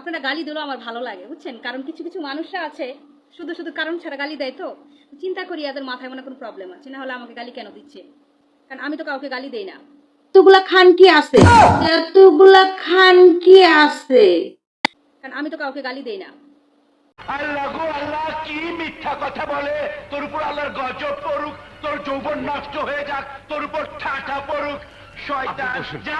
আপনারা গালি দিলেও আমার ভালো লাগে, বুঝছেন? কারণ কিছু কিছু মানুষরা আছে শুধু শুধু কারণ ছাড়া গালি দেয়, তো চিন্তা করি এদের মাথায় মনে কোনো প্রবলেম আছে, না হলে আমাকে গালি কেন দিচ্ছে? কারণ আমি তো কাউকে গালি দেই না। এতগুলা খান কি আছে, এতগুলা খান কি আছে, কারণ আমি তো কাউকে গালি দেই না। আল্লাহ গো আল্লাহ, কি মিথ্যা কথা বলে! তোর উপর আল্লাহর গজব পড়ুক, তোর যৌবন নষ্ট হয়ে যাক, তোর উপর ঠাটা পড়ুক, শয়তান! যা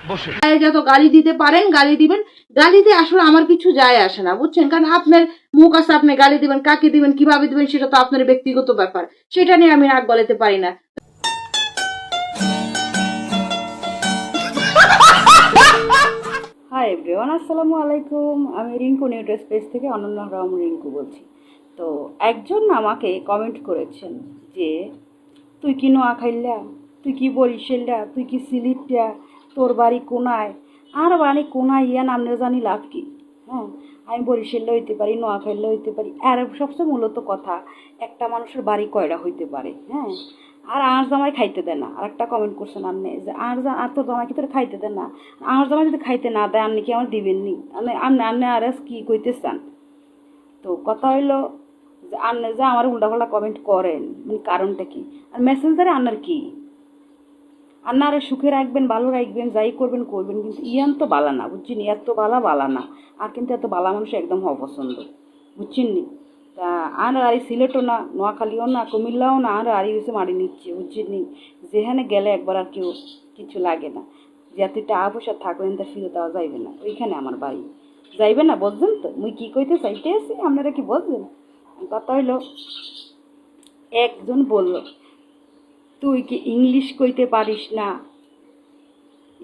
বসে যত গালি দিতে পারেন গালি দিবেন। গালিতে আসলে আমার কিছু যায় আসে না, বুঝছেন? কারণ আপনার মুখ আছে, আপনি গালি দিবেন, কাকে দিবেন, কিভাবে দিবেন, সেটা তো আপনার ব্যক্তিগত ব্যাপার, সেটা নিয়ে আমি রাগ বলাতে পারি না। হাই এভরিওয়ান, আসসালামু আলাইকুম। আমি রিঙ্কু নিউট্রেস স্পেস থেকে অনন্যা রহমান রিঙ্কু বলছি। তো একজন আমাকে কমেন্ট করেছেন যে তুই কি নোয়াখাইলা, তুই কি বরিশালটা, তুই কি সিলেটটা, তোর বাড়ি কোনায়। আর বাড়ি কোনায় ইয়া নামনে জানি লাভ কি? হ্যাঁ, আমি বরিশালে হইতে পারি, নোয়াখাইলে হইতে পারি। আর সবচেয়ে মূলত কথা, একটা মানুষের বাড়ি কয়টা হইতে পারে? হ্যাঁ, আর আর জামাই খাইতে দেয় না। আর একটা কমেন্ট করছেন আপনি যে আর তোর জামাই কি তোর খাইতে দেন না? আর জামাই যদি খাইতে না দেয় আপনি কি আমার দিবেননি? আপনি আর কি কইতে চান? তো কথা হইলো যে আপনি যে আমার উল্টাপাল্টা কমেন্ট করেন, মানে কারণটা কি? আর মেসেঞ্জারে আপনার কি? আপনারা সুখে রাখবেন, ভালো রাখবেন, যাই করবেন করবেন, কিন্তু ইয়ান তো বালা না, বুঝছেন? এত বালা না। আর কিন্তু এত বালা মানুষ একদম হওয়া পছন্দ, বুঝছেন নি? তা আর আরি সিলেটও না, নোয়াখালীও না, কুমিল্লাও না, আর আরি হয়েছে মারি নিচ্ছে, বুঝছেন নি? যেখানে গেলে একবার আর কেউ কিছু লাগে না, যে এত টাকা পয়সা থাকবেন তা ফিরে দেওয়া যাইবে না। ওইখানে আমার বাড়ি, যাইবে না, বুঝছেন তো? মুই কী কইতে চাইতে আছি, আপনারা কি বুঝবেন? কথা হইলো, একজন বলল তুই কি ইংলিশ কইতে পারিস না?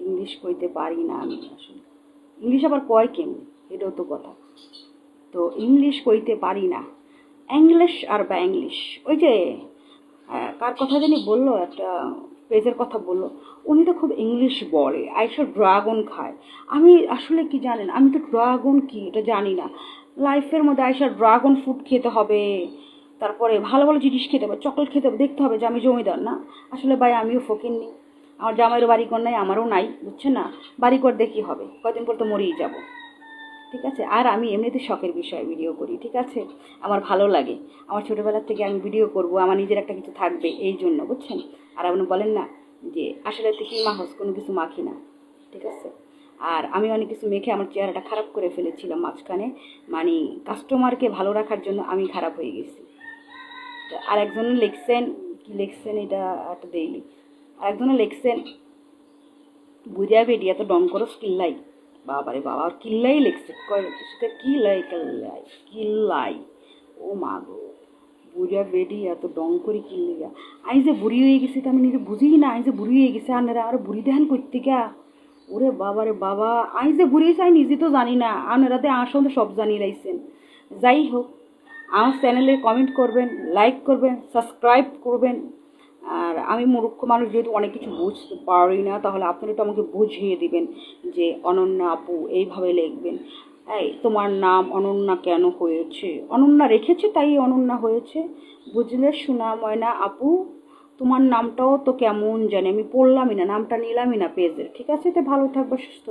ইংলিশ কইতে পারি না আমি, আসলে ইংলিশ আবার কয় কেমন, এটাও তো কথা। তো ইংলিশ কইতে পারি না, ইংলিশ আর ব্যাংলিশ। ওই যে কার কথা জানি বললো, একটা পেজের কথা বললো, উনি তো খুব ইংলিশ বলে, আইসা ড্রাগন খায়। আমি আসলে কি জানেন, আমি তো ড্রাগন কি এটা জানি না। লাইফের মধ্যে আইসা ড্রাগন ফ্রুট খেতে হবে, তারপরে ভালো ভালো জিনিস খেতে হবে, চকলেট খেতে হবে, দেখতে হবে যে আমি জমিদার না। আসলে ভাই আমিও ফকিন্নি, আমার জামাইয়েরও বাড়িঘর নাই, আমারও নাই, বুঝছে না? বাড়িঘর দেখি হবে, কয়দিন পর তো মরেই যাব, ঠিক আছে? আর আমি এমনিতে শখের বিষয়ে ভিডিও করি, ঠিক আছে? আমার ভালো লাগে, আমার ছোটোবেলার থেকে আমি ভিডিও করব, আমার নিজের একটা কিছু থাকবে এই জন্য, বুঝছেন? আর আপনি বলেন না যে আসলে কি মাহস কোনো কিছু মাখি না, ঠিক আছে? আর আমি অনেক কিছু মেখে আমার চেহারাটা খারাপ করে ফেলেছিলাম মাঝখানে, মানে কাস্টমারকে ভালো রাখার জন্য আমি খারাপ হয়ে গেছি। আর একজনে লিখছেন, কি লিখছেন এটা একটা দেইলি, আর একজনে লিখছেন বুঝা বেডি এত ডং করো কিল্লাই। বাবারে বাবা, আর কিল্লাই লিখছে, সেটা কি লাই, কিল্লাই কিল্লাই, ও মা গো, বুড়া বেডি এত ডং করে কিল্লিগা। আমি যে বুড়ি হয়ে গেছি তা আমি নিজে বুঝি না, আমি যে বুড়ি হয়ে গেছি, আপনারা আর বুড়ি দেখান করতে গা। ওরে বাবারে বাবা, আমি যে বুড়ি হয়েছি আমি নিজে তো জানি না, আপনারা তো আমার সঙ্গে সব জানিয়ে লাইছেন। যাই হোক, আমার চ্যানেলে কমেন্ট করবেন, লাইক করবেন, সাবস্ক্রাইব করবেন। আর আমি মূর্খ মানুষ, যেহেতু অনেক কিছু বুঝতে পারি না, তাহলে আপনারা তো আমাকে বুঝিয়ে দিবেন যে অনন্যা আপু এইভাবে লিখবেন। এই তোমার নাম অনন্যা কেন হয়েছে? অনন্যা রেখেছে তাই অনন্যা হয়েছে, বুঝলে সোনা ময়না আপু? তোমার নামটাও তো কেমন জানি, আমি পড়লামই না, নামটা নিলামই না পেজের, ঠিক আছে? তো ভালো থাকবে, সুস্থ।